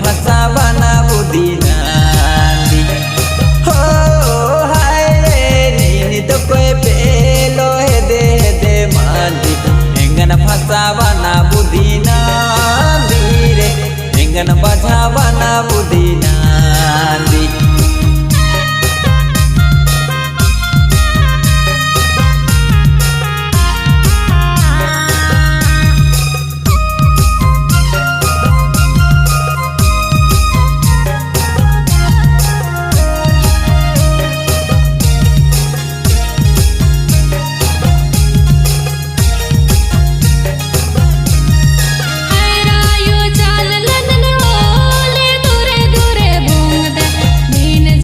फसावाना बुद्धि नांदी हो हाय रे नी तो कोई पेलो हे दे मांदी एंगन फसावाना बुद्धि नांदी रे एंगन